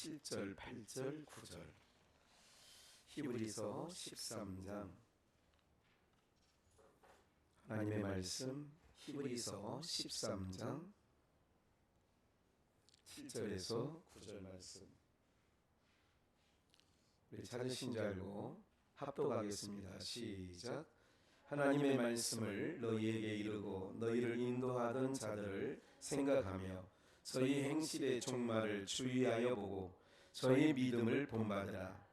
7절, 8절, 9절. 히브리서 13장. 하나님의 말씀 히브리서 13장 7절에서 9절 말씀. 우리 찾으신 줄 알고 합독하겠습니다. 시작. 하나님의 말씀을 너희에게 이르고 너희를 인도하던 자들을 생각하며 저희 행실의 종말을 주의하여 보고 저희 믿음을 본받으라.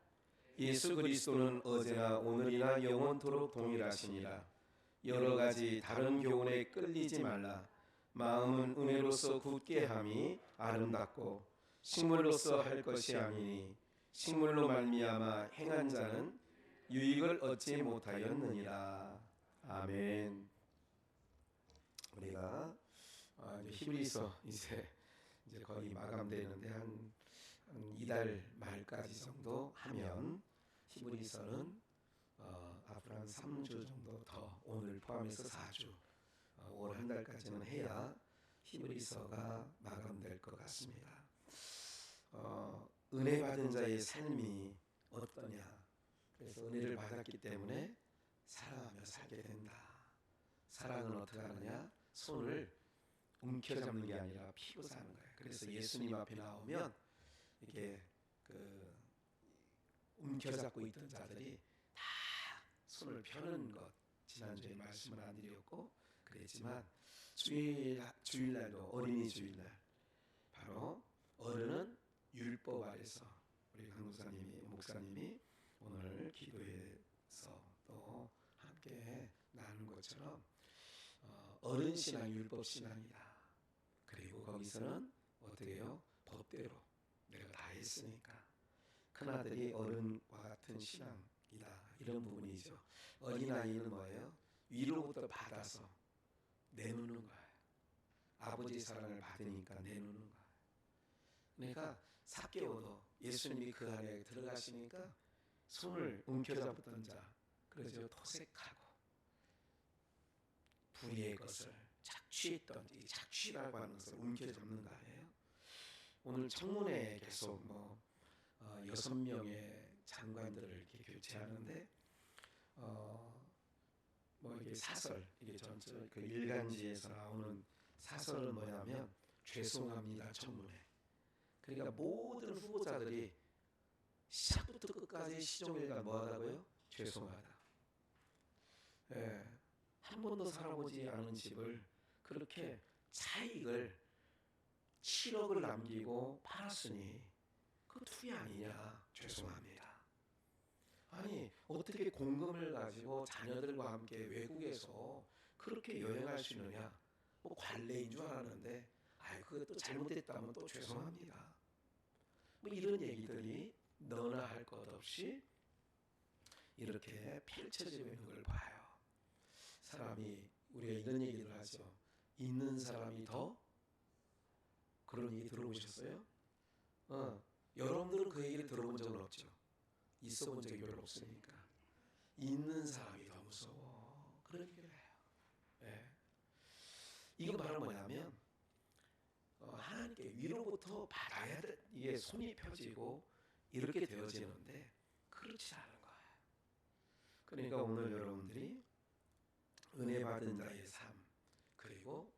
예수 그리스도는 어제나 오늘이나 영원토록 동일하시니라. 여러 가지 다른 교훈에 끌리지 말라. 마음은 은혜로서 굳게 함이 아름답고 식물로서 할 것이 아니니 식물로 말미암아 행한 자는 유익을 얻지 못하였느니라. 아멘. 우리가 히브리서 이제 거의 마감되는데 한 이달 말까지 정도 하면 히브리서는 앞으로 한 3주 정도 더, 오늘 포함해서 4주, 올 한 달까지는 해야 히브리서가 마감될 것 같습니다. 은혜 받은 자의 삶이 어떠냐? 그래서 은혜를 받았기 때문에 사랑하며 살게 된다. 사랑은 어떻게 하느냐? 손을 움켜잡는 게 아니라 피고 사는 거예요. 그래서 예수님 앞에 나오면 이렇게 움켜잡고 있던 자들이 다 손을 펴는 것, 지난주에 말씀을 안 드렸고 그랬지만 주일날도 어린이 주일날 바로 어른은 율법 아래서 우리 강도사님이 목사님이 오늘 기도에서 또 함께 나눈 것처럼 어른 신앙 율법 신앙이다. 그리고 거기서는 어떻게 해요? 법대로 내가 다 했으니까 큰아들이 어른과 같은 신앙이다. 이런 부분이죠. 어린아이는 뭐예요? 위로부터 받아서 내놓는 거예요. 아버지의 사랑을 받으니까 내놓는 거예요. 그러니까 삭개오도 예수님이 그 안에 들어가시니까 손을 움켜잡았던 자, 그래서 토색하고 불의의 것을 착취했던, 이 착취라고 하는 것을 움켜잡는 거 아니에요? 오늘 청문회에 계속 6명의 장관들을 이렇게 교체하는데 이게 사설, 이게 전체 그 일간지에서 나오는 사설은 뭐냐면 죄송합니다 청문회. 그러니까 모든 후보자들이 시작부터 끝까지 시종일관 뭐하다고요? 죄송하다. 한 번도 살아보지 않은 집을 그렇게 차익을 7억을 남기고 팔았으니 그 투기 아니냐? 죄송합니다. 아니 어떻게 공금을 가지고 자녀들과 함께 외국에서 그렇게 여행할 수 있느냐? 관례인 줄 알았는데 그것도 잘못됐다면 또 죄송합니다. 이런 얘기들이 너나 할 것 없이 이렇게 펼쳐지고 있는 걸 봐요. 사람이, 우리가 이런 얘기를 하죠. 있는 사람이 더, 그런 얘기 들어보셨어요? 여러분들은 그 얘기를 들어본 적은 없죠. 있어 본 적이 별로 없으니까. 있는 사람이 더 무서워. 그런 얘기를 해요. 이거 바로 뭐냐면 하나님께 위로부터 받아야 돼. 이게 손이 펴지고 이렇게 되어지는데 그렇지 않은 거예요. 그러니까 오늘 여러분들이 은혜 받은 자의 삶, 그리고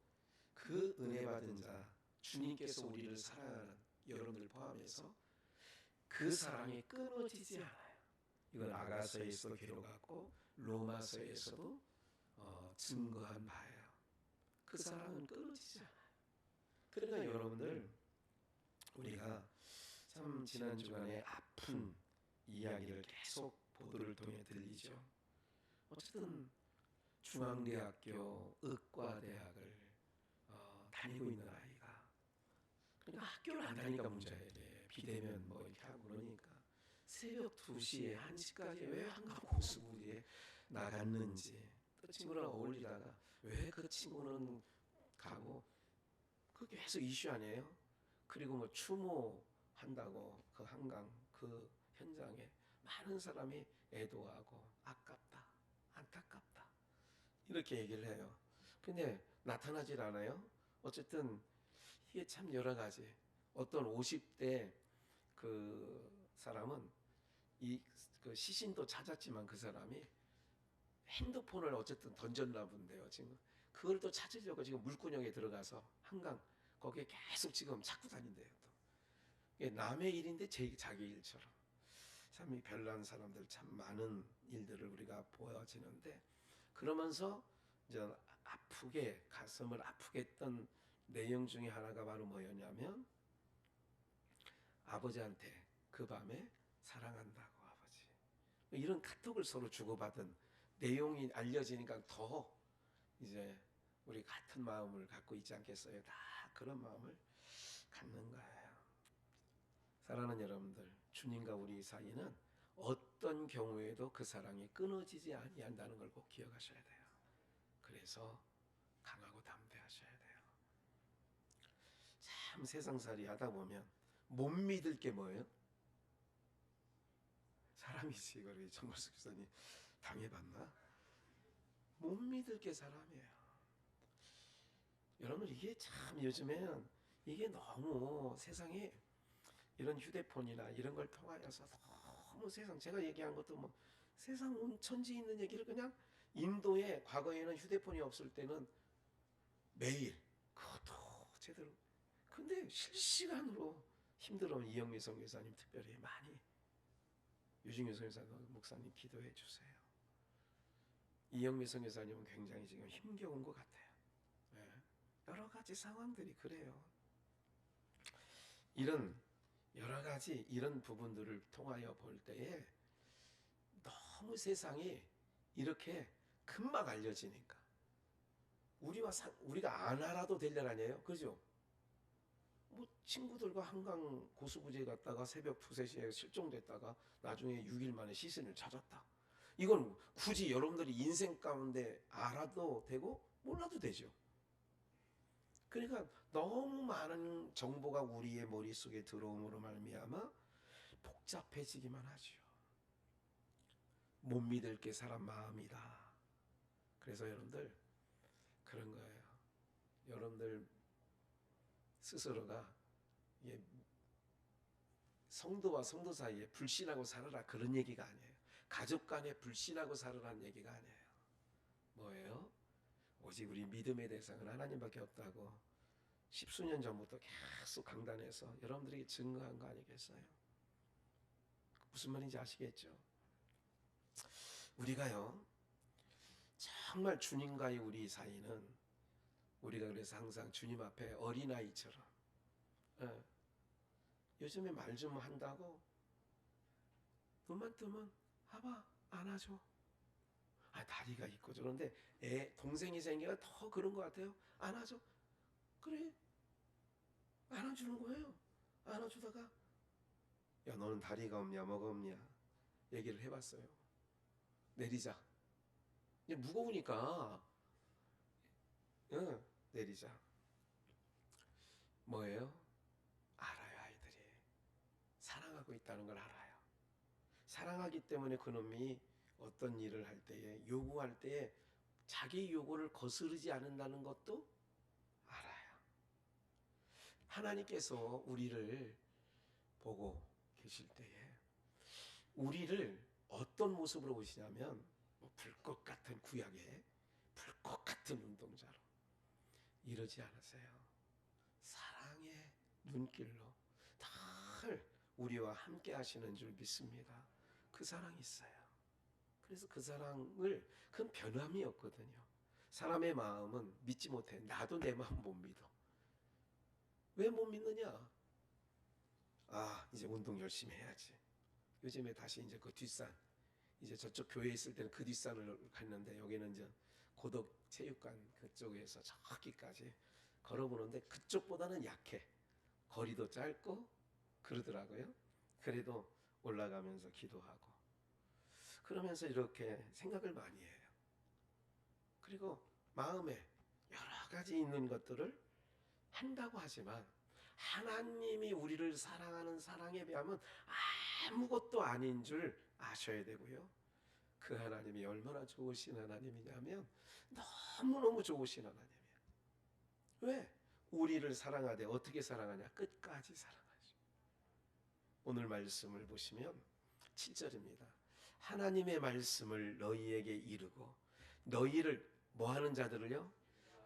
그 은혜 받은 자, 주님께서 우리를 사랑하는 여러분들 포함해서 그 사랑이 끊어지지 않아요. 이건 아가서에서도 기록하고 로마서에서도 증거한 바예요. 그 사랑은 끊어지지 않아요. 그러니까 여러분들, 우리가 참 지난 주간에 아픈 이야기를 계속 보도를 통해 들리죠. 어쨌든 중앙대학교 의과대학을 다니고 있는 아이가, 그러니까 학교를 안 다니까 문제예요. 비대면 이렇게 하고 그러니까 새벽 2시에 1시까지 왜 한강 호수무리에 나갔는지, 또 친구랑 어울리다가 왜 그 친구는 가고, 그게 계속 이슈 아니에요? 그리고 추모한다고 그 한강 그 현장에 많은 사람이 애도하고 아깝다, 안타깝다 이렇게 얘기를 해요. 근데 나타나질 않아요. 어쨌든 이게 참 여러 가지, 어떤 50대 그 사람은 그 시신도 찾았지만 그 사람이 핸드폰을 어쨌든 던졌나 본데요. 지금 그걸 또 찾으려고 지금 물구녕에 들어가서 한강 거기에 계속 지금 찾고 다닌대요. 또 이게 남의 일인데 자기 일처럼. 참 이 별난 사람들 참 많은 일들을 우리가 보여지는데, 그러면서 이제 아프게 가슴을 아프게 했던 내용 중에 하나가 바로 뭐였냐면, 아버지한테 그 밤에 사랑한다고 아버지, 이런 카톡을 서로 주고받은 내용이 알려지니까 더 이제 우리 같은 마음을 갖고 있지 않겠어요? 다 그런 마음을 갖는 거예요. 사랑하는 여러분들, 주님과 우리 사이는 어떤 경우에도 그 사랑이 끊어지지 아니한다는 걸 꼭 기억하셔야 돼요. 그래서 강하고 담대하셔야 돼요. 참 세상살이 하다 보면 못 믿을 게 뭐예요? 사람이지. 이걸 정말수 교사님 당해봤나? 못 믿을 게 사람이에요. 여러분, 이게 참 요즘엔 이게 너무 세상에 이런 휴대폰이나 이런 걸 통하여서 너무 세상, 제가 얘기한 것도 뭐 세상 온 천지 있는 얘기를 그냥, 인도에 과거에는 휴대폰이 없을 때는 매일 그것도 제대로, 근데 실시간으로 힘들어하는 이영미 선교사님 특별히 많이, 유진규 목사님 기도해 주세요. 이영미 선교사님은 굉장히 지금 힘겨운 것 같아요. 네. 여러 가지 상황들이 그래요. 이런 여러 가지 이런 부분들을 통하여 볼 때에 너무 세상이 이렇게 금방 알려지니까 우리가 안 알아도 될 일 아니에요, 그죠? 뭐 친구들과 한강 고수부지에 갔다가 새벽 2, 3시에 실종됐다가 나중에 6일 만에 시신을 찾았다. 이건 굳이 여러분들이 인생 가운데 알아도 되고 몰라도 되죠. 그러니까 너무 많은 정보가 우리의 머릿속에 들어옴으로 말미암아 복잡해지기만 하죠. 못 믿을 게 사람 마음이다. 그래서 여러분들 그런 거예요. 여러분들 스스로가 성도와 성도 사이에 불신하고 살아라 그런 얘기가 아니에요. 가족 간에 불신하고 살아라는 얘기가 아니에요. 뭐예요? 오직 우리 믿음의 대상은 하나님밖에 없다고 십수년 전부터 계속 강단에서 여러분들에게 증거한 거 아니겠어요? 무슨 말인지 아시겠죠? 우리가요, 정말 주님과의 우리 사이는, 우리가 그래서 항상 주님 앞에 어린아이처럼, 요즘에 말 좀 한다고 눈만 뜨면 봐봐 안아줘. 다리가 있고 저런데 동생이 생기가 더 그런 것 같아요. 안아줘. 그래, 안아주는 거예요. 안아주다가 야 너는 다리가 없냐 뭐가 없냐 얘기를 해봤어요. 내리자. 이제 무거우니까 내리자. 뭐예요? 알아요. 아이들이 사랑하고 있다는 걸 알아요. 사랑하기 때문에 그놈이 어떤 일을 할 때에, 요구할 때에 자기 요구를 거스르지 않는다는 것도 알아요. 하나님께서 우리를 보고 계실 때에 우리를 어떤 모습으로 보시냐면, 불꽃 같은 구약의 불꽃 같은 눈동자로 이러지 않으세요. 사랑의 눈길로 늘 우리와 함께 하시는 줄 믿습니다. 그 사랑이 있어요. 그래서 그 사랑을, 그건 변함이 없거든요. 사람의 마음은 믿지 못해. 나도 내 마음 못 믿어. 왜 못 믿느냐? 이제 운동 열심히 해야지. 요즘에 다시 이제 그 뒷산, 이제 저쪽 교회에 있을 때는 그 뒷산을 갔는데, 여기는 이제 고덕 체육관 그쪽에서 저기까지 걸어보는데 그쪽보다는 약해. 거리도 짧고 그러더라고요. 그래도 올라가면서 기도하고 그러면서 이렇게 생각을 많이 해요. 그리고 마음에 여러 가지 있는 것들을 한다고 하지만 하나님이 우리를 사랑하는 사랑에 비하면 아무것도 아닌 줄 아셔야 되고요. 그 하나님이 얼마나 좋으신 하나님이냐면 너무너무 좋으신 하나님이에요. 왜? 우리를 사랑하되 어떻게 사랑하냐? 끝까지 사랑하죠. 오늘 말씀을 보시면 7절입니다. 하나님의 말씀을 너희에게 이르고 너희를 뭐하는 자들을요?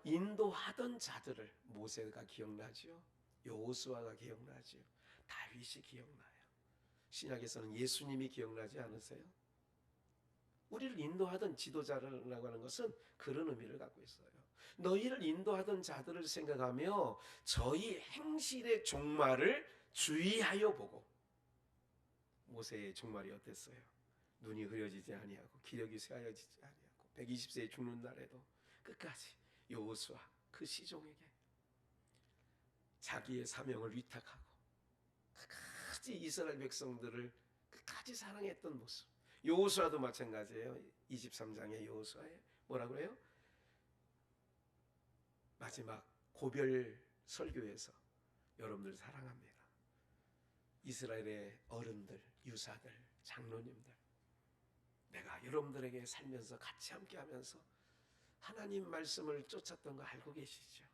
인도하던 자들을. 모세가 기억나지요? 여호수아가 기억나지요? 다윗이 기억나요. 신약에서는 예수님이 기억나지 않으세요? 우리를 인도하던 지도자라고 하는 것은 그런 의미를 갖고 있어요. 너희를 인도하던 자들을 생각하며 저희 행실의 종말을 주의하여 보고. 모세의 종말이 어땠어요? 눈이 흐려지지 아니하고 기력이 쇠하여지지 아니하고 120세에 죽는 날에도 끝까지 여호수아 그 시종에게 자기의 사명을 위탁하고 끝까지 이스라엘 백성들을 끝까지 사랑했던 모습. 여호수아도 마찬가지예요. 23장의 여호수아에 뭐라고 해요? 마지막 고별 설교에서 여러분들 사랑합니다. 이스라엘의 어른들, 유사들, 장로님들, 내가 여러분들에게 살면서 같이 함께 하면서 하나님 말씀을 쫓았던 거 알고 계시죠?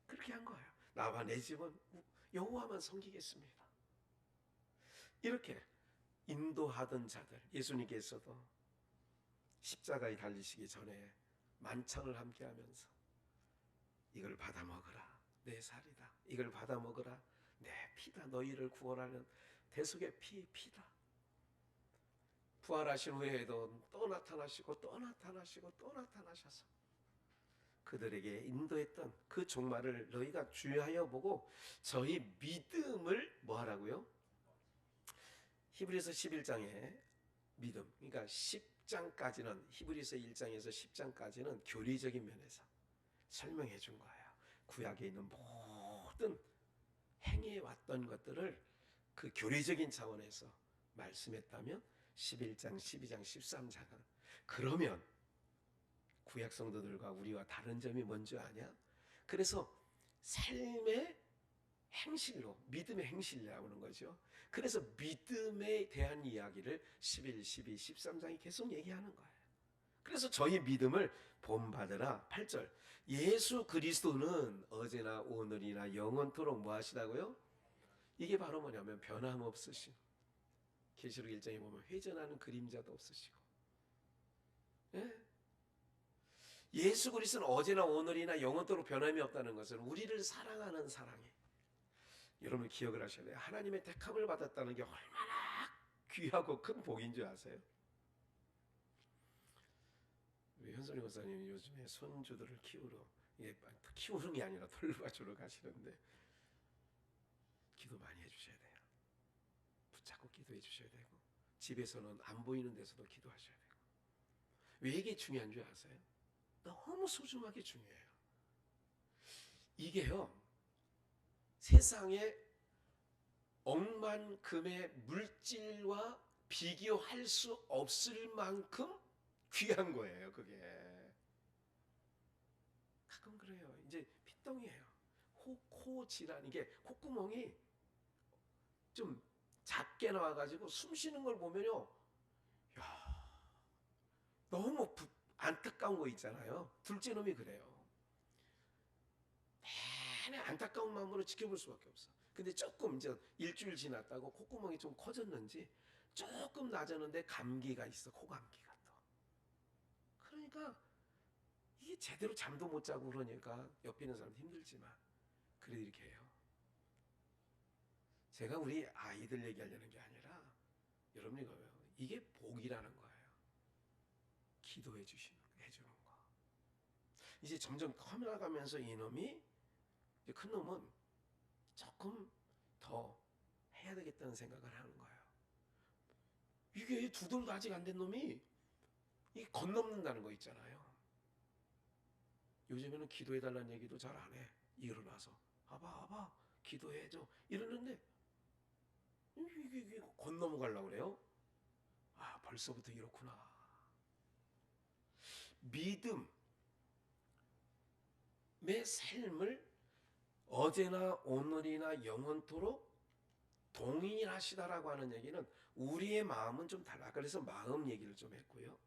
그렇게 한 거예요. 나와 내 집은 여호와만 섬기겠습니다. 이렇게 인도하던 자들, 예수님께서도 십자가에 달리시기 전에 만찬을 함께 하면서 이걸 받아 먹으라, 내 살이다. 이걸 받아 먹으라, 내 피다. 너희를 구원하는 대속의 피다. 부활하신 후에도 또 나타나시고 또 나타나시고 또 나타나셔서 그들에게 인도했던 그 종말을 너희가 주의하여 보고 저희 믿음을 뭐 하라고요? 히브리서 11장에 믿음, 그러니까 10장까지는, 히브리서 1장에서 10장까지는 교리적인 면에서 설명해 준 거예요. 구약에 있는 모든 행해왔던 것들을 그 교리적인 차원에서 말씀했다면 11장, 12장, 13장은 그러면 구약 성도들과 우리와 다른 점이 뭔지 아냐? 그래서 삶의 행실로, 믿음의 행실이라고 하는 거죠. 그래서 믿음에 대한 이야기를 11, 12, 13장이 계속 얘기하는 거예요. 그래서 저희 믿음을 본받으라. 8절. 예수 그리스도는 어제나 오늘이나 영원토록 뭐 하시다고요? 이게 바로 뭐냐면 변함없으신, 계시록 1장에 보면 회전하는 그림자도 없으시고, 예? 예수 그리스도는 어제나 오늘이나 영원토록 변함이 없다는 것은 우리를 사랑하는 사랑이, 여러분 기억을 하셔야 돼요. 하나님의 택함을 받았다는 게 얼마나 귀하고 큰 복인 줄 아세요? 우리 현선이 목사님 요즘에 손주들을 키우는 게 아니라 돌봐주러 가시는데 기도 많이 해주셔야 돼요. 붙잡고 기도해 주셔야 되고, 집에서는 안 보이는 데서도 기도하셔야 되고. 왜 이게 중요한 줄 아세요? 너무 소중하게 중요해요. 이게요, 세상에 억만금의 물질과 비교할 수 없을 만큼 귀한 거예요. 그게 가끔 그래요. 이제 핏덩이에요. 코 질환, 이게 콧구멍이 좀 작게 나와가지고 숨 쉬는 걸 보면요, 야, 너무 안타까운 거 있잖아요. 둘째 놈이 그래요. 내내 안타까운 마음으로 지켜볼 수밖에 없어. 근데 조금 이제 일주일 지났다고 콧구멍이 좀 커졌는지 조금 낮았는데 감기가 있어. 코감기가 또. 그러니까 이게 제대로 잠도 못 자고 그러니까 옆에 있는 사람 힘들지만 그래도 이렇게 해요. 제가 우리 아이들 얘기하려는 게 아니라 여러분이 거예요. 이게 복이라는 거예요. 기도해 주시는, 해주는 거. 이제 점점 커나가면서 이놈이, 큰 놈은 조금 더 해야 되겠다는 생각을 하는 거예요. 이게 두 돌도 아직 안 된 놈이 이 건넘는다는 거 있잖아요. 요즘에는 기도해달라는 얘기도 잘 안 해. 일어나서 아봐 기도해줘 이러는데 이게 건너가려고 그래요. 아, 벌써부터 이렇구나. 믿음의 삶을 어제나 오늘이나 영원토록 동일하시다라고 하는 얘기는 우리의 마음은 좀 달라. 그래서 마음 얘기를 좀 했고요.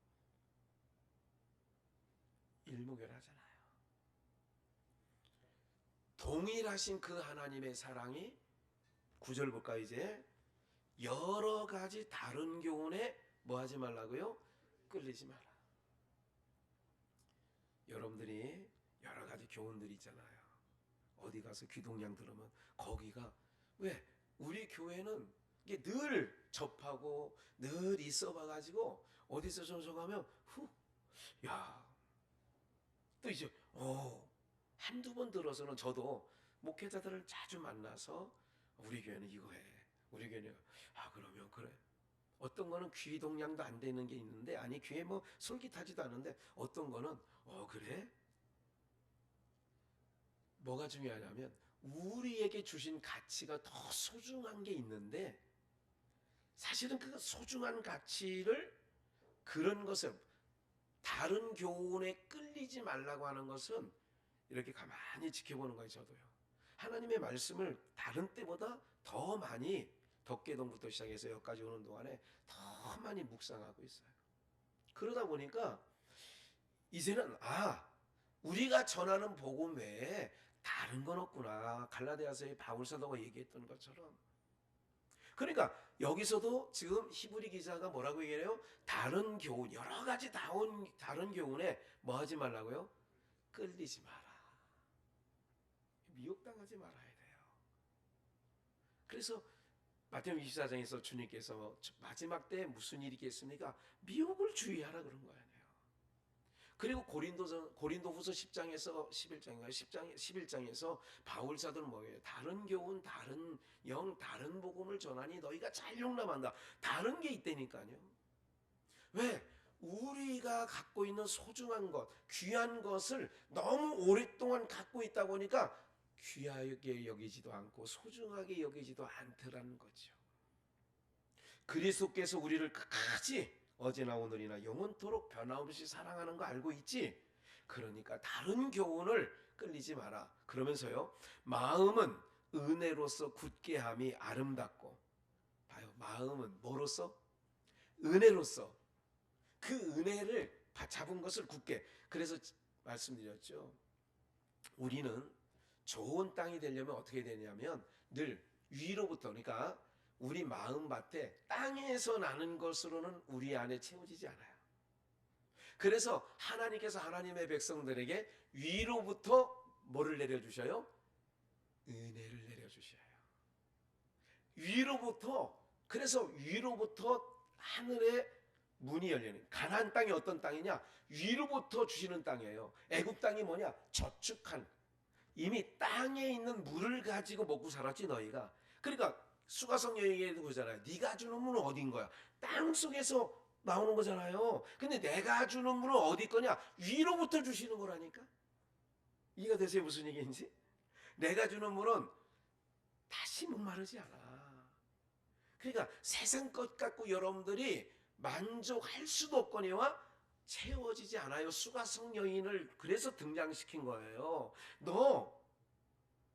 일무결하잖아요. 동일하신 그 하나님의 사랑이 9절 볼까요? 이제 여러 가지 다른 교훈에 뭐 하지 말라고요? 끌리지 마라. 여러분들이 여러 가지 교훈들이 있잖아요. 어디 가서 귀동냥 들으면 거기가 왜 우리 교회는 이게 늘 접하고 늘 있어봐가지고 어디서 전송하면 야, 또 이제 한두 번 들어서는 저도 목회자들을 자주 만나서 우리 교회는 이거 해. 우리 교회는 그러면 그래. 어떤 거는 귀동냥도 안 되는 게 있는데 아니 귀에 뭐 솔깃하지도 않은데 어떤 거는 그래? 뭐가 중요하냐면 우리에게 주신 가치가 더 소중한 게 있는데 사실은 그 소중한 가치를 그런 것을 다른 교훈에 끌리지 말라고 하는 것은 이렇게 가만히 지켜보는 거예요. 저도요. 하나님의 말씀을 다른 때보다 더 많이 덕계동부터 시작해서 여기까지 오는 동안에 더 많이 묵상하고 있어요. 그러다 보니까 이제는 우리가 전하는 복음 외에 다른 건 없구나. 갈라디아서의 바울 사도가 얘기했던 것처럼. 그러니까 여기서도 지금 히브리 기자가 뭐라고 얘기해요? 다른 교훈, 여러 가지 다른 교훈에 뭐 하지 말라고요? 끌리지 마라. 미혹당하지 말아야 돼요. 그래서 마태복음 24장에서 주님께서 마지막 때 무슨 일이 있겠습니까? 미혹을 주의하라 그런 거예요. 그리고 고린도후서 10장에서 11장에서 바울 사도는 뭐예요? 다른 교훈, 다른 영, 다른 복음을 전하니 너희가 잘 용납한다. 다른 게 있다니까요. 왜? 우리가 갖고 있는 소중한 것, 귀한 것을 너무 오랫동안 갖고 있다 보니까 귀하게 여기지도 않고 소중하게 여기지도 않더라는 거죠. 그리스도께서 우리를 끝까지 어제나 오늘이나 영원토록 변함없이 사랑하는 거 알고 있지? 그러니까 다른 교훈을 끌리지 마라. 그러면서요. 마음은 은혜로서 굳게 함이 아름답고 봐요. 마음은 뭐로서? 은혜로서 그 은혜를 잡은 것을 굳게. 그래서 말씀드렸죠. 우리는 좋은 땅이 되려면 어떻게 되냐면 늘 위로부터 그러니까 우리 마음밭에 땅에서 나는 것으로는 우리 안에 채워지지 않아요. 그래서 하나님께서 하나님의 백성들에게 위로부터 뭐를 내려주셔요? 은혜를 내려주셔요. 그래서 위로부터 하늘의 문이 열리는 가나안 땅이 어떤 땅이냐? 위로부터 주시는 땅이에요. 애굽 땅이 뭐냐? 저축한 이미 땅에 있는 물을 가지고 먹고 살았지 너희가. 그러니까 수가성 여인에도 그러잖아요. 네가 주는 물은 어딘 거야? 땅 속에서 나오는 거잖아요. 근데 내가 주는 물은 어디 거냐? 위로부터 주시는 거라니까. 이해가 되세요? 무슨 얘기인지? 내가 주는 물은 다시 목마르지 않아. 그러니까 세상 것 갖고 여러분들이 만족할 수도 없거니와 채워지지 않아요. 수가성 여인을 그래서 등장시킨 거예요. 너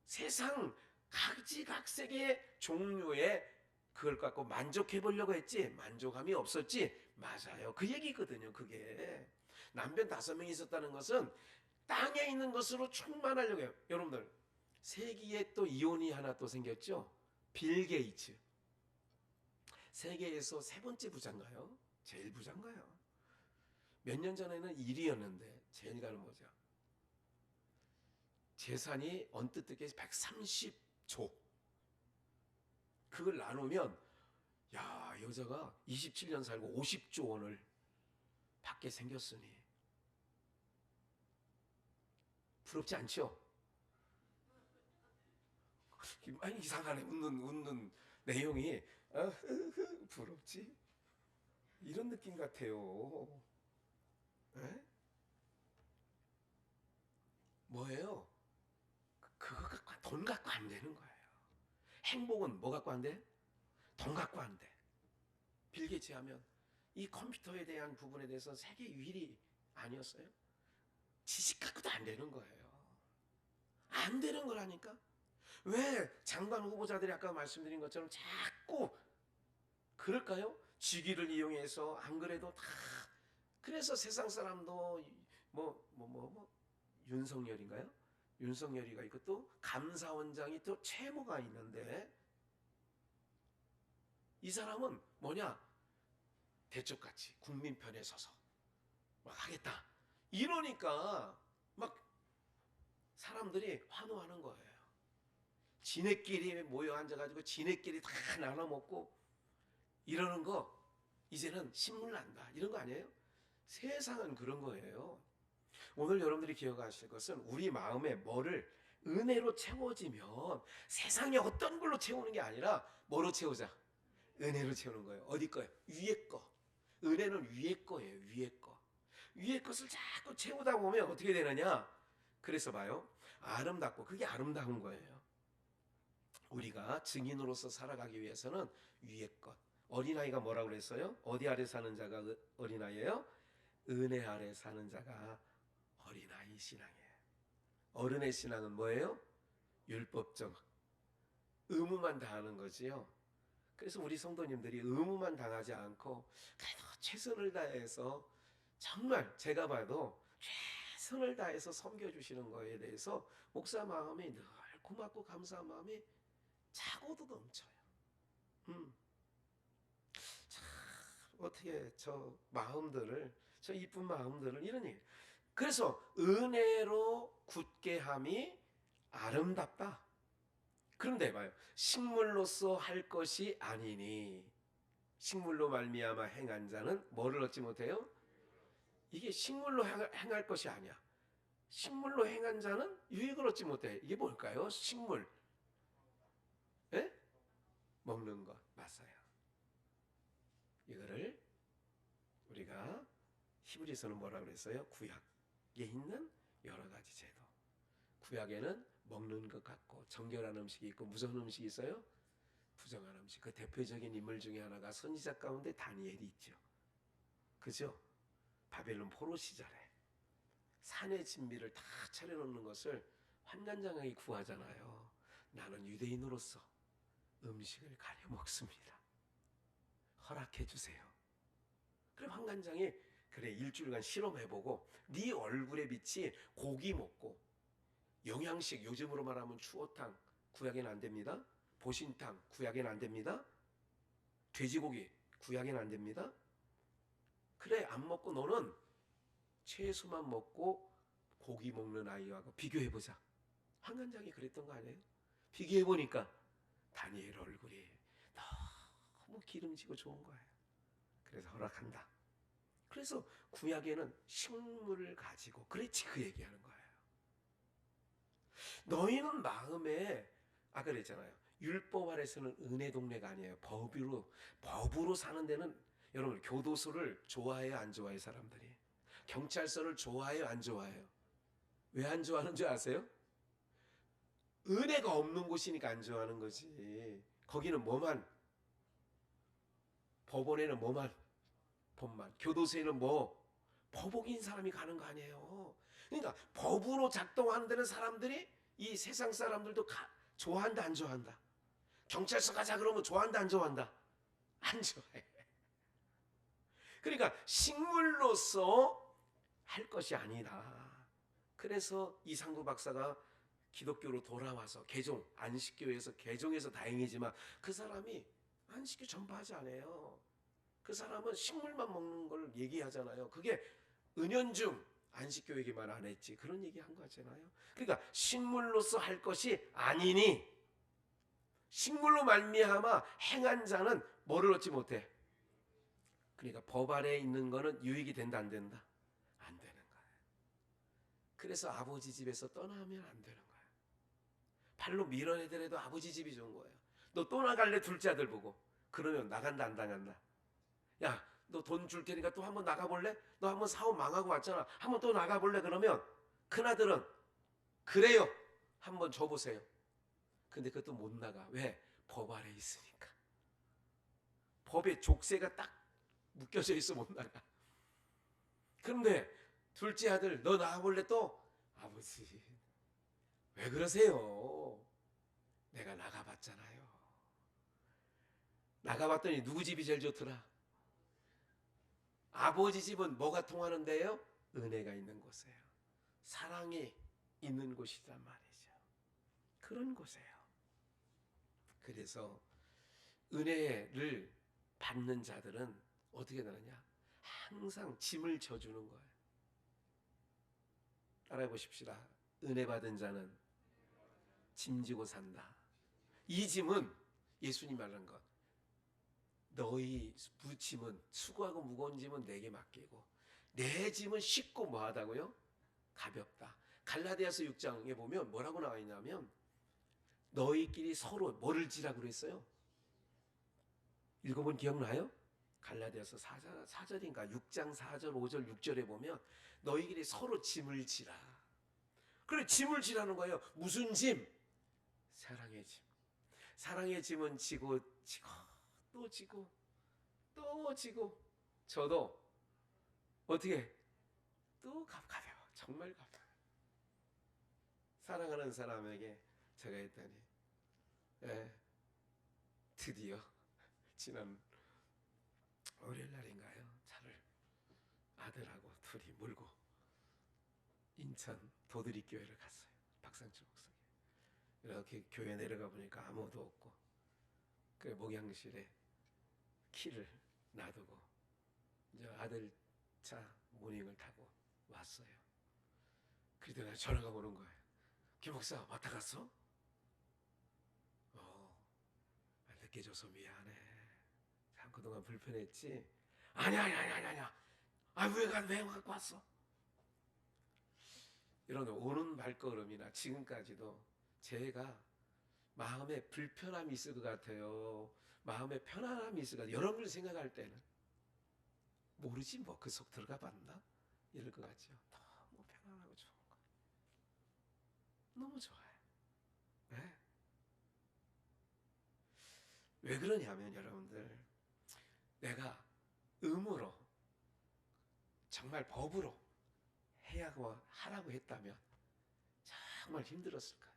세상 각지각색의 종류의 그걸 갖고 만족해 보려고 했지 만족함이 없었지. 맞아요. 그 얘기거든요. 그게 남편 5명이 있었다는 것은 땅에 있는 것으로 충만하려고 해요. 여러분들 세기에 또 이혼이 하나 또 생겼죠. 빌 게이츠. 세계에서 3번째 부자인가요? 제일 부자인가요? 몇 년 전에는 1위였는데 제일 가는 거죠. 재산이 언뜻 듣기에 130조. 그걸 나누면 여자가 27년 살고 50조 원을 받게 생겼으니 부럽지 않죠? 많이 이상하네. 웃는 내용이 부럽지? 이런 느낌 같아요. 에? 뭐예요? 그거 갖고 돈 갖고 안 되는 거예요. 행복은 뭐 갖고 안 돼? 돈 갖고 안 돼. 빌 게이츠 하면 이 컴퓨터에 대한 부분에 대해서 세계 1위 아니었어요? 지식 갖고도 안 되는 거예요. 안 되는 거라니까. 왜 장관 후보자들이 아까 말씀드린 것처럼 자꾸 그럴까요? 직위를 이용해서 안 그래도 다 그래서 세상 사람도 윤석열인가요? 윤석열이가 있고 또 감사원장이 또 채무가 있는데 이 사람은 뭐냐? 대쪽같이 국민 편에 서서 막 하겠다. 이러니까 막 사람들이 환호하는 거예요. 지네끼리 모여 앉아가지고 지네끼리 다 나눠 먹고 이러는 거 이제는 신물 난다. 이런 거 아니에요? 세상은 그런 거예요. 오늘 여러분들이 기억하실 것은 우리 마음에 뭐를 은혜로 채워지면 세상에 어떤 걸로 채우는 게 아니라 뭐로 채우자? 은혜로 채우는 거예요. 어디 거예요? 위에 거. 은혜는 위에 거예요. 위에 거. 위에 것을 자꾸 채우다 보면 어떻게 되느냐? 그래서 봐요. 아름답고 그게 아름다운 거예요. 우리가 증인으로서 살아가기 위해서는 위에 것. 어린아이가 뭐라고 그랬어요? 어디 아래 사는 자가 어린아이예요? 은혜 아래 사는 자가 어린아이 신앙이에요. 어른의 신앙은 뭐예요? 율법적 의무만 다하는 거지요. 그래서 우리 성도님들이 의무만 당하지 않고 그래도 최선을 다해서 정말 제가 봐도 최선을 다해서 섬겨주시는 거에 대해서 목사 마음이 늘 고맙고 감사한 마음이 차고도 넘쳐요. 참 어떻게 저 마음들을 저 이쁜 마음들을 이러니 그래서 은혜로 굳게 함이 아름답다. 그런데 봐요. 식물로서 할 것이 아니니 식물로 말미암아 행한 자는 뭐를 얻지 못해요? 이게 식물로 행할 것이 아니야. 식물로 행한 자는 유익을 얻지 못해. 이게 뭘까요? 식물. 예? 먹는 것. 맞아요. 이거를 우리가 히브리서는 뭐라고 그랬어요? 구약에 있는 여러 가지 제도. 구약에는 먹는 것 같고 정결한 음식이 있고 무서운 음식이 있어요? 부정한 음식. 그 대표적인 인물 중에 하나가 선지자 가운데 다니엘이 있죠. 그죠? 바벨론 포로 시절에 산의 진미를 다 차려놓는 것을 환관장에게 구하잖아요. 나는 유대인으로서 음식을 가려 먹습니다. 허락해 주세요. 그래 환관장이 그래 일주일간 실험해보고 네 얼굴에 빛이 고기 먹고 영양식 요즘으로 말하면 추어탕 구약에는 안 됩니다. 보신탕 구약에는 안 됩니다. 돼지고기 구약에는 안 됩니다. 그래 안 먹고 너는 채소만 먹고 고기 먹는 아이하고 비교해보자. 환관장이 그랬던 거 아니에요? 비교해보니까 다니엘 얼굴이 너무 기름지고 좋은 거예요. 그래서 허락한다. 그래서 구약에는 식물을 가지고 그렇지 그 얘기하는 거예요. 너희는 마음에 아까 그랬잖아요. 율법 아래서는 은혜 동네가 아니에요. 법으로 사는 데는 여러분 교도소를 좋아해요 안 좋아해요 사람들이? 경찰서를 좋아해요 안 좋아해요? 왜 안 좋아하는 줄 아세요? 은혜가 없는 곳이니까 안 좋아하는 거지. 거기는 뭐만 법원에는 뭐만 법만 교도소에는 뭐 법옥인 사람이 가는 거 아니에요. 그러니까 법으로 작동하는 데는 사람들이 이 세상 사람들도 좋아한다 안 좋아한다? 경찰서 가자 그러면 좋아한다 안 좋아한다? 안 좋아해. 그러니까 식물로서 할 것이 아니다. 그래서 이상구 박사가 기독교로 돌아와서 개종 안식교에서 개종해서 다행이지만 그 사람이 안식교 전파하지 않아요. 그 사람은 식물만 먹는 걸 얘기하잖아요. 그게 은연중 안식교 얘기만 안 했지 그런 얘기 한 거잖아요. 그러니까 식물로서 할 것이 아니니 식물로 말미암아 행한 자는 뭐를 얻지 못해? 그러니까 법 아래에 있는 거는 유익이 된다 안 된다? 안 되는 거예요. 그래서 아버지 집에서 떠나면 안 되는 거예요. 발로 밀어내더라도 아버지 집이 좋은 거예요. 너 또 나갈래? 둘째 아들 보고. 그러면 나간다 안 나간다? 야, 너 돈 줄 테니까 또 한번 나가볼래? 너 한번 사업 망하고 왔잖아. 한번 또 나가볼래? 그러면 큰아들은 그래요. 한번 줘보세요. 근데 그것도 못 나가. 왜? 법 아래 있으니까. 법에 족쇄가 딱 묶여져 있어 못 나가. 그런데 둘째 아들 너 나가볼래? 또 아버지 왜 그러세요? 내가 나가봤잖아요. 나가봤더니 누구 집이 제일 좋더라? 아버지 집은 뭐가 통하는데요? 은혜가 있는 곳이에요. 사랑이 있는 곳이란 말이죠. 그런 곳이에요. 그래서 은혜를 받는 자들은 어떻게 되느냐? 항상 짐을 져주는 거예요. 따라해 보십시다. 은혜 받은 자는 짐지고 산다. 이 짐은 예수님 말하는 것. 너희 짐은 수고하고 무거운 짐은 내게 맡기고 내 짐은 쉽고 뭐하다고요? 가볍다. 갈라디아서 6장에 보면 뭐라고 나와 있냐면 너희끼리 서로 뭐를 지라고 그랬어요? 읽어본 기억나요? 갈라디아서 4절인가 6장 4절 5절 6절에 보면 너희끼리 서로 짐을 지라. 그래 짐을 지라는 거예요. 무슨 짐? 사랑의 짐. 사랑의 짐은 지고 또 지고 또 지고 저도 어떻게 또 가벼워. 정말 가벼워. 사랑하는 사람에게 제가 했더니 드디어 지난 월요일 날인가요? 차를 아들하고 둘이 몰고 인천 도드리교회를 갔어요. 박상철 목사님. 이렇게 교회 내려가 보니까 아무도 없고 그 목양실에 키를 놔두고 이제 아들 차 모닝을 타고 왔어요. 그러더니 전화가 오는 거예요. 김 목사 왔다 갔어? 늦게 줘서 미안해. 참 그동안 불편했지? 아니야. 왜 갖고 왔어? 이런 오는 발걸음이나 지금까지도 제가 마음에 불편함이 있을 것 같아요. 마음에 편안함이 있을 것 같아요. 여러분을 생각할 때는 모르지 뭐 그 속 들어가 봤나? 이럴 것 같죠. 너무 편안하고 좋은 거. 너무 좋아요. 네? 왜 그러냐면 여러분들 내가 의무로 정말 법으로 하라고 했다면 정말 힘들었을 거예요.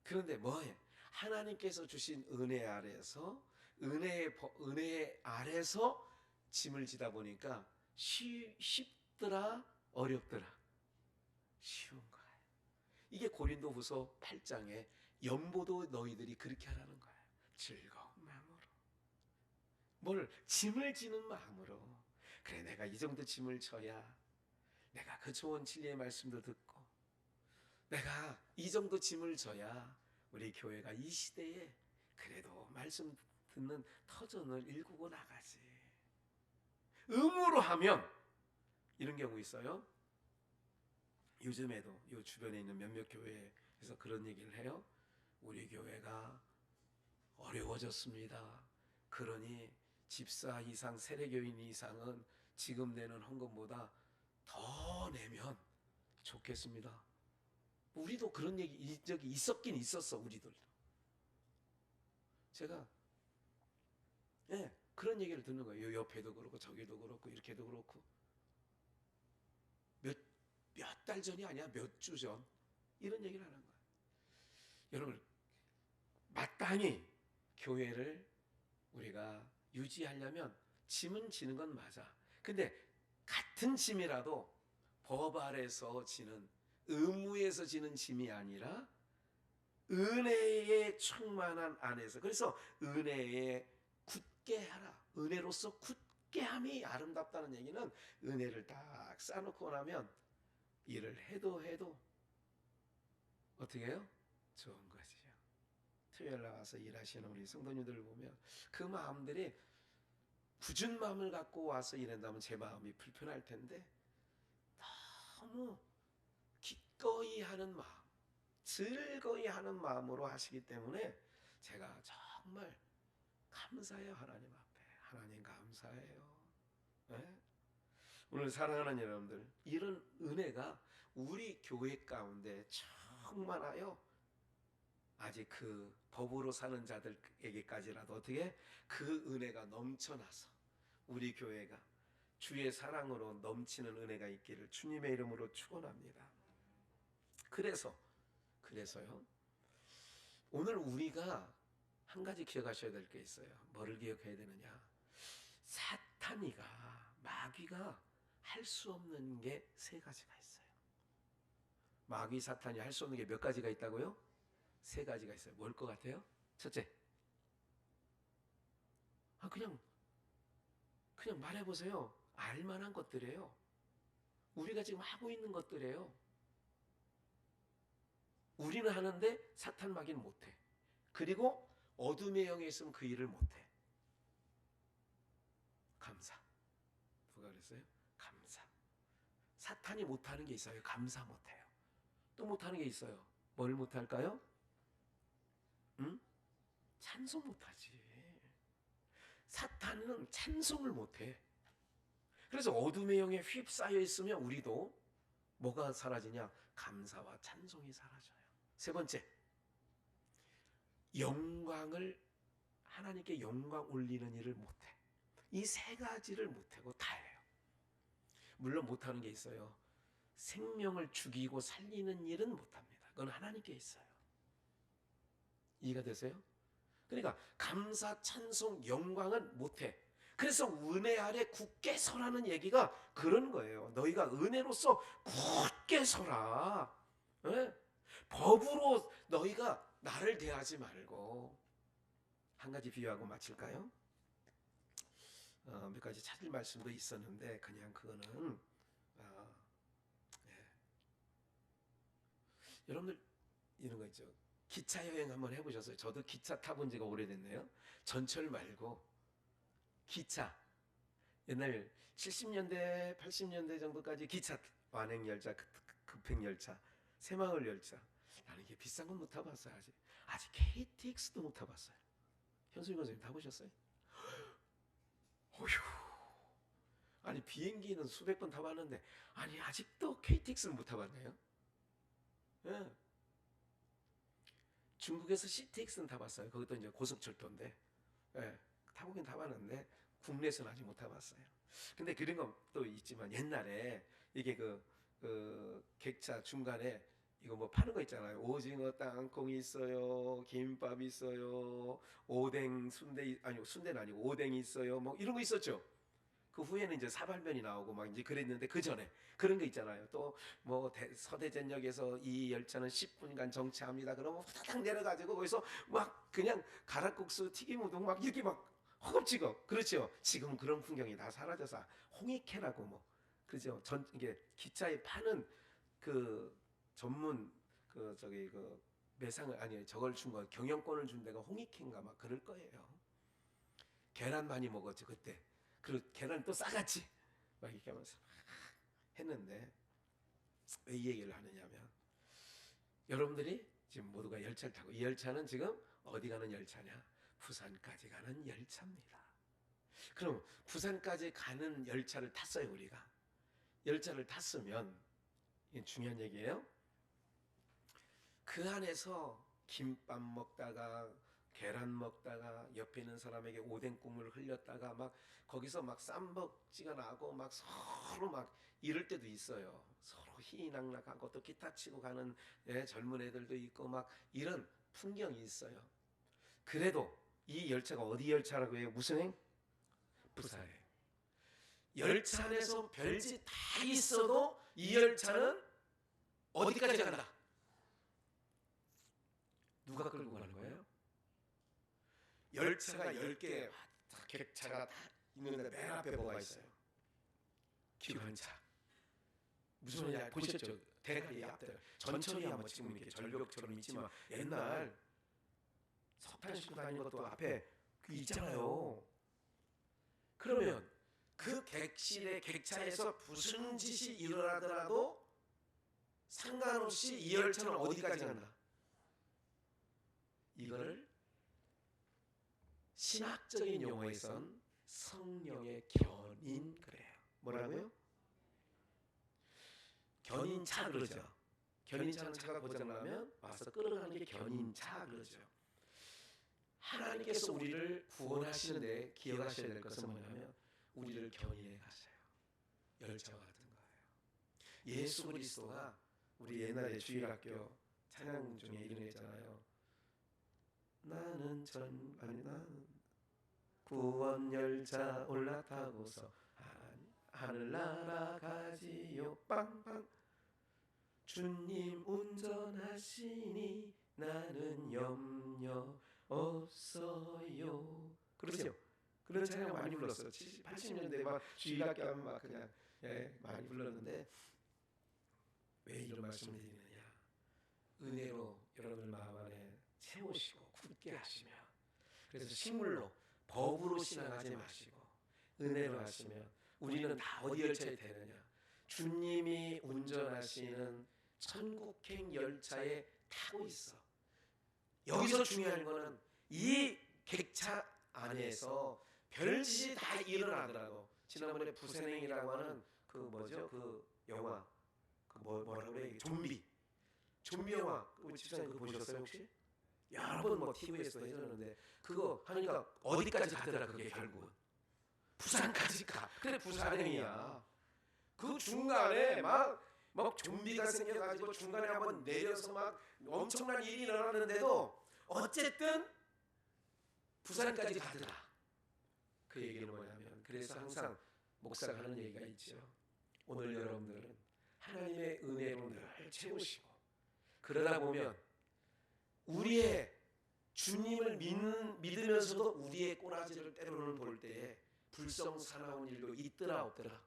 그런데 뭐예요? 하나님께서 주신 은혜 아래서 은혜 아래서 짐을 지다 보니까 쉽더라 어렵더라 쉬운 거예요. 이게 고린도후서 8장에 연보도 너희들이 그렇게 하라는 거예요. 즐거운 마음으로 뭘 짐을 지는 마음으로 그래 내가 이 정도 짐을 져야 내가 그 좋은 진리의 말씀도 듣고 내가 이 정도 짐을 져야 우리 교회가 이 시대에 그래도 말씀 듣는 터전을 일구고 나가지. 의무로 하면 이런 경우 있어요. 요즘에도 이 주변에 있는 몇몇 교회에서 그런 얘기를 해요. 우리 교회가 어려워졌습니다. 그러니 집사 이상 세례교인 이상은 지금 내는 헌금보다 더 내면 좋겠습니다. 우리도 그런 얘기 적이 있었긴 있었어. 우리들도 제가 그런 얘기를 듣는 거예요. 옆에도 그렇고 저기도 그렇고 이렇게도 그렇고 몇 달 전이 아니야 몇 주 전 이런 얘기를 하는 거예요. 여러분 마땅히 교회를 우리가 유지하려면 짐은 지는 건 맞아. 근데 같은 짐이라도 법 아래서 지는 의무에서 지는 짐이 아니라 은혜에 충만한 안에서 그래서 은혜에 굳게 하라. 은혜로서 굳게 함이 아름답다는 얘기는 은혜를 딱 쌓아놓고 나면 일을 해도 어떻게 해요? 좋은 거지요. 토요일 나와서 일하시는 우리 성도님들을 보면 그 마음들이 굳은 마음을 갖고 와서 일한다면 제 마음이 불편할 텐데 너무 기꺼이 하는 마음, 즐거이 하는 마음으로 하시기 때문에 제가 정말 감사해요. 하나님 앞에. 하나님 감사해요. 네? 오늘 사랑하는 여러분들 이런 은혜가 우리 교회 가운데 충만하여 아직 그 법으로 사는 자들에게까지라도 어떻게 그 은혜가 넘쳐나서 우리 교회가 주의 사랑으로 넘치는 은혜가 있기를 주님의 이름으로 축원합니다. 그래서요. 오늘 우리가 한 가지 기억하셔야 될 게 있어요. 뭐를 기억해야 되느냐? 마귀가 할 수 없는 게 세 가지가 있어요. 마귀 사탄이 할 수 없는 게 몇 가지가 있다고요? 세 가지가 있어요. 뭘 것 같아요? 첫째, 그냥 말해보세요. 알만한 것들이에요. 우리가 지금 하고 있는 것들이에요. 우리는 하는데 사탄 마귀는 못해. 그리고 어둠의 영에 있으면 그 일을 못해. 감사. 누가 그랬어요? 감사. 사탄이 못하는 게 있어요. 감사 못해요. 또 못하는 게 있어요. 뭘 못할까요? 응? 찬송 못하지. 사탄은 찬송을 못해. 그래서 어둠의 영에 휩싸여 있으면 우리도 뭐가 사라지냐? 감사와 찬송이 사라져요. 세 번째, 영광을, 하나님께 영광 올리는 일을 못해. 이 세 가지를 못하고 다 해요. 물론 못하는 게 있어요. 생명을 죽이고 살리는 일은 못합니다. 그건 하나님께 있어요. 이해가 되세요? 그러니까 감사, 찬송, 영광은 못해. 그래서 은혜 아래 굳게 서라는 얘기가 그런 거예요. 너희가 은혜로서 굳게 서라. 예? 법으로 너희가 나를 대하지 말고. 한 가지 비유하고 마칠까요? 몇 가지 찾을 말씀도 있었는데 그냥 그거는 예. 여러분들 이런 거 있죠. 기차 여행 한번 해보셨어요? 저도 기차 타본 지가 오래됐네요. 전철 말고 기차. 옛날 70년대 80년대 정도까지 기차, 완행열차, 급행열차, 새마을열차. 나는 이게 비싼 건 못 타봤어요. 아직 KTX도 못 타봤어요. 현수인 선생님 타보셨어요? 어휴. 아니 비행기는 수백 번 타봤는데 아니 아직도 KTX는 못 타봤네요. 예. 중국에서 CTX는 타봤어요. 그것도 이제 고속철도인데, 예. 타보긴 타봤는데 국내에서는 아직 못 타봤어요. 근데 그런 것도 있지만 옛날에 이게 그 객차 중간에 이거 뭐 파는 거 있잖아요. 오징어 땅콩이 있어요, 김밥 있어요, 오뎅 순대, 아니 순대는 아니고 오뎅이 있어요. 뭐 이런 거 있었죠. 그 후에는 이제 사발면이 나오고 막 이제 그랬는데 그 전에 그런 거 있잖아요. 또 뭐 서대전역에서 이 열차는 10분간 정차합니다. 그러면 후다닥 내려가지고 거기서 막 그냥 가락국수, 튀김 우동 막 이렇게 막 허겁지겁. 그렇죠. 지금 그런 풍경이 다 사라져서 홍익회라고 뭐 그죠. 이게 기차에 파는 그 전문 그 저기 그 매상을 아니 저걸 준 거 경영권을 준 데가 홍익회인가 막 그럴 거예요. 계란 많이 먹었지 그때. 그리고 계란 또 싸갔지. 막 이렇게 하면서 했는데 왜 이 얘기를 하느냐면 여러분들이 지금 모두가 열차를 타고 이 열차는 지금 어디 가는 열차냐? 부산까지 가는 열차입니다. 그럼 부산까지 가는 열차를 탔어요 우리가. 열차를 탔으면 이게 중요한 얘기예요. 그 안에서 김밥 먹다가 계란 먹다가 옆에 있는 사람에게 오뎅 국물을 흘렸다가 막 거기서 막 쌈박지가 나고 막 서로 막 이럴 때도 있어요. 서로 희희낙낙하고 또 기타 치고 가는 젊은 애들도 있고 막 이런 풍경이 있어요. 그래도 이 열차가 어디 열차라고 해요? 무슨 행? 부산행. 열차 안에서 별짓 다 있어도 이 열차는 어디까지 간다? 누가 끌고 가는 거예요? 열차가 10개 객차가 다 있는데 맨 앞에 뭐가 있어요? 기관차. 무슨 소리냐 보셨죠? 대가리 앞에 전철이야 뭐 지금 이렇게 절벽처럼 있지만 옛날 석탄 싣고 다니는 것도 앞에 있잖아요. 그러면 그 객실의 객차에서 무슨 짓이 일어나더라도 상관없이 이 열차는 어디까지 간다? 이거를 신학적인 용어에선 성령의 견인 그래요. 뭐라고요? 견인차 그러죠. 견인차는 차가 고장나면 와서 끌어가는 게 견인차 그러죠. 하나님께서 우리를 구원하시는데 기억하셔야 될 것은 뭐냐면 우리를 견인해 가셔요. 열차와 같은 거예요. 예수 그리스도가 우리 옛날에 주일학교 찬양 중에 이런 거 있잖아요. 나는 구원 열차 올라타고서 하늘 날아가지요 빵빵 주님 운전하시니 나는 염려 없어요. 그렇죠? 그런 찬양 많이 불렀어요. 70, 80년대 막 주일학교 하면 막 그냥 많이 불렀는데 왜 이런 말씀을 드리느냐? 은혜로 여러분들 마음 안에 채우시고 굳게 하시며, 그래서 식물로 법으로 신앙하지 마시고 은혜로 하시면 우리는 다 어디 열차에 되느냐? 주님이 운전하시는 천국행 열차에 타고 있어. 여기서 중요한 거는 이 객차 안에서 별짓이 다 일어나더라도, 지난번에 부산행이라고 하는 그 뭐죠? 그 영화 그 뭐라고 그래? 좀비 영화 우리 집사님 그거 보셨어요 혹시? 여러 번 뭐 TV에서 해줬는데 그거 하니까 어디까지 가더라 그게 결국은 부산까지 가. 그래 부산행이야. 그 중간에 막 좀비가 생겨가지고 중간에 한번 내려서 막 엄청난 일이 일어났는데도 어쨌든 부산까지 가더라. 그 얘기는 뭐냐면, 그래서 항상 목사가 하는 얘기가 있죠. 오늘 여러분들은 하나님의 은혜로 늘 채우시고, 그러다 보면 우리의 주님을 믿으면서도 우리의 꼬라지를 때로는 볼 때에 불성사나운 일도 있더라 없더라?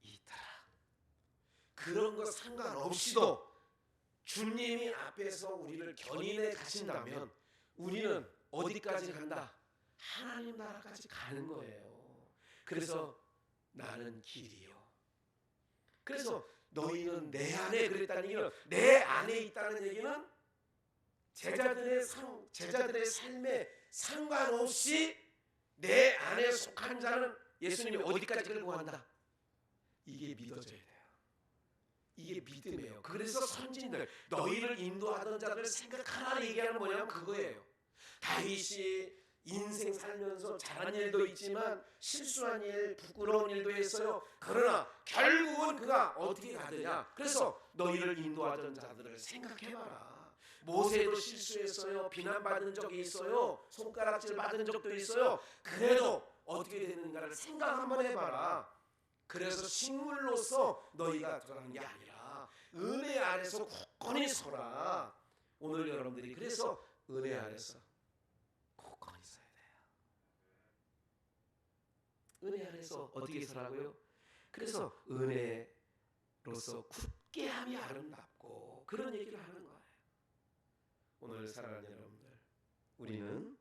있더라. 그런 거 상관없이도 주님이 앞에서 우리를 견인해 가신다면 우리는 어디까지 간다? 하나님 나라까지 가는 거예요. 그래서 나는 길이요. 그래서 너희는 내 안에, 그랬다는 얘기는 내 안에 있다는 얘기는 제자들의 삶에 상관없이 내 안에 속한 자는 예수님이 어디까지 끌고 간다? 이게 믿어져야 돼요. 이게 믿음이에요. 그래서 선진들, 너희를 인도하던 자들 생각하라 얘기하는 뭐냐면 그거예요. 다윗이 인생 살면서 잘한 일도 있지만 실수한 일, 부끄러운 일도 했어요. 그러나 결국은 그가 어떻게 가느냐? 그래서 너희를 인도하던 자들을 생각해봐라. 모세도 실수했어요. 비난받은 적이 있어요. 손가락질 받은 적도 있어요. 그래도 어떻게 되는가를 생각 한번 해봐라. 그래서 식물로서 너희가 들어가는 게 아니라 은혜 안에서 굳건히 서라. 오늘 여러분들이 그래서 은혜 안에서 굳건히 서야 돼요. 은혜 안에서 어떻게 서라고요? 그래서 은혜로서 굳게 함이 아름답고, 그런 얘기를 하는 거예요. 오늘 사랑하는 여러분들, 우리는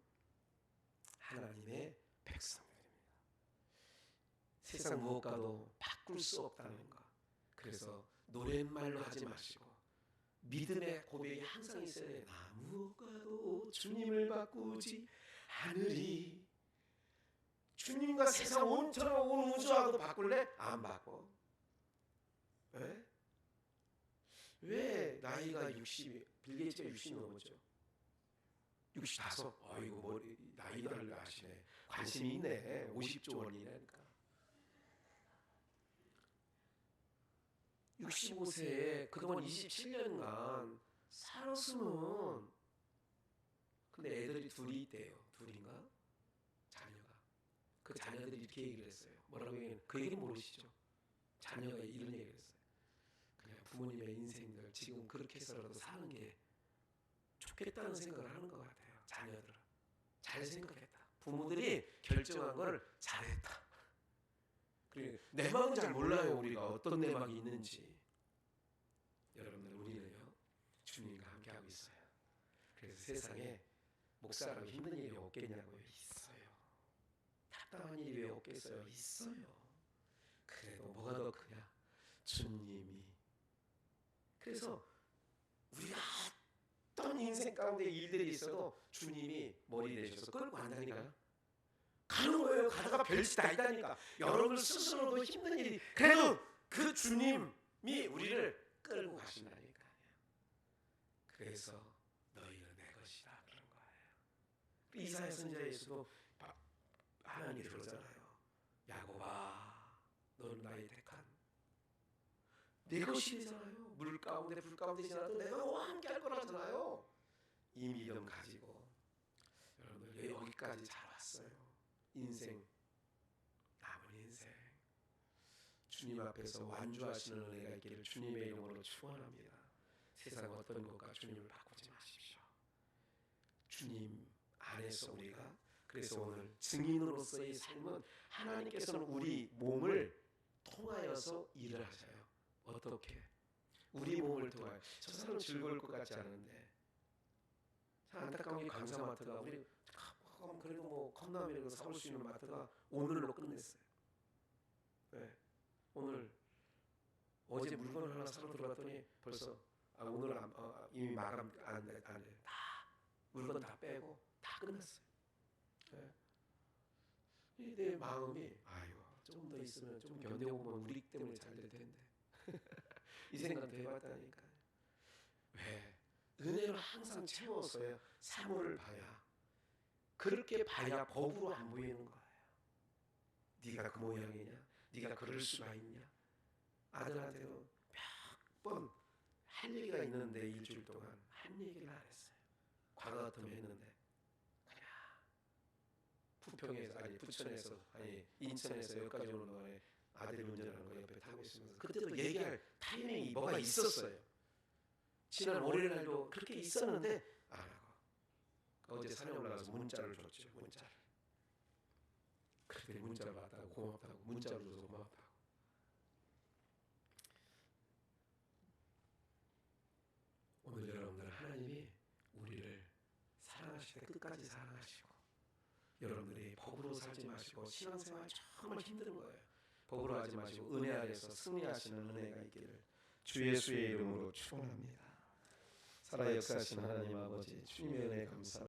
하나님의 백성들입니다. 세상 무엇과도 바꿀 수 없다는 것. 그래서 노랫말로 하지 마시고 믿음의 고백이 항상 있어야 돼요. 나 무엇과도 주님을 바꾸지 않으리. 주님과 세상 온처럼 온 우주와도 바꿀래? 안 바꿔. 왜 나이가 60, 빌 게이츠가 60 넘었죠? 65. 아이고 뭐 나이를 아시네. 관심이 있네. 50조 원이니까. 65세에 그동안 27년간 살았으면, 근데 애들이 둘이 있대요. 둘인가? 자녀가. 그 자녀들이 이렇게 얘기를 했어요. 뭐라고 얘기는? 그 얘기는 모르시죠? 자녀가 이런 얘기를 했어요. 그냥 부모님의 인생들 지금 그렇게 해서라도 사는 게 좋겠다는 생각을 하는 것 같아요. 자녀들은 잘 생각했다. 부모들이 결정한 걸 잘했다. 그리고 내막은 잘 몰라요. 우리가 어떤 내막이 있는지. 여러분들, 우리는요 주님과 함께하고 있어요. 그래서 세상에 목사라고 힘든 일이 없겠냐고요? 있어요. 답답한 일이 왜 없겠어요? 있어요. 그래도 뭐가 더 크냐? 주님이. 그래서 우리가 어떤 인생 가운데 일들이 있어도 주님이 머리 대셔서 끌고 간다니까요. 가는 거예요. 가다가 별짓 다 있다니까. 여러분 스스로도 힘든 일이, 그래도 그 주님이 우리를 끌고 가신다니까요. 그래서 너희는 내 것이다 그런 거예요. 이사야 선지자에서도 하나님이 그러잖아요. 야곱아, 너는 나의 택한 내 것이잖아요. 물 가운데 불 가운데 지나도 내가 너와 함께 할 거라잖아요. 이 믿음 가지고 여러분들 여기까지 잘 왔어요. 인생, 남은 인생 주님 앞에서 완주하시는 은혜가 있기를 주님의 이름으로 축원합니다. 세상 어떤 것과 주님을 바꾸지 마십시오. 주님 안에서 우리가 그래서 오늘 증인으로서의 삶은 하나님께서는 우리 몸을 통하여서 일을 하셔요. 어떻게? 우리 몸을 통하여. 저 사람 즐거울 것 같지 않은데 참 안타까운 게 강사마트가 우리 그래도 뭐 컵라면을 사올 수 있는 마트가 오늘로 끝냈어요. 네. 오늘 어제 물건을 하나 사러 들어갔더니 벌써 오늘 이미 마감 안 돼. 다 물건 다 빼고 다 끝났어요. 네. 내 마음이 아유 좀 더 있으면 좀 견뎌보면 우리 때문에 잘 될 텐데 이 생각도 해봤다니까. 왜? 은혜로 항상 채워서요 사물을 봐야 그렇게 봐야 법으로 안 보이는 거예요. 네가 그 모양이냐? 네가 그럴 수가 있냐? 아들한테도 몇 번 할 얘기가 있는데 일주일 동안 한 얘기를 안 했어요. 과거 같으면 했는데 그냥 부천에서 인천에서 여기까지 오는 동안에 아들이 운전하는 거 옆에 타고 있으면서 그때도 얘기할 타이밍이 뭐가 있었어요. 지난 월요일날도 그렇게 있었는데 안 하고 어제 산에 올라가서 문자를 줬죠. 문자를. 그때 문자를 받다고 고맙다고 문자로 줘서 고맙다고. 오늘 여러분들 하나님이 우리를 사랑하실 때 끝까지 사랑하시고 여러분들이 법으로 살지 마시고 신앙생활 정말 힘든 거예요. 법으로 하지 마시고 은혜 아래서 승리하시는 은혜가 있기를 주 예수의 이름으로 축원합니다. 살아 역사하신 하나님 아버지 주님의 은혜 감사합니다.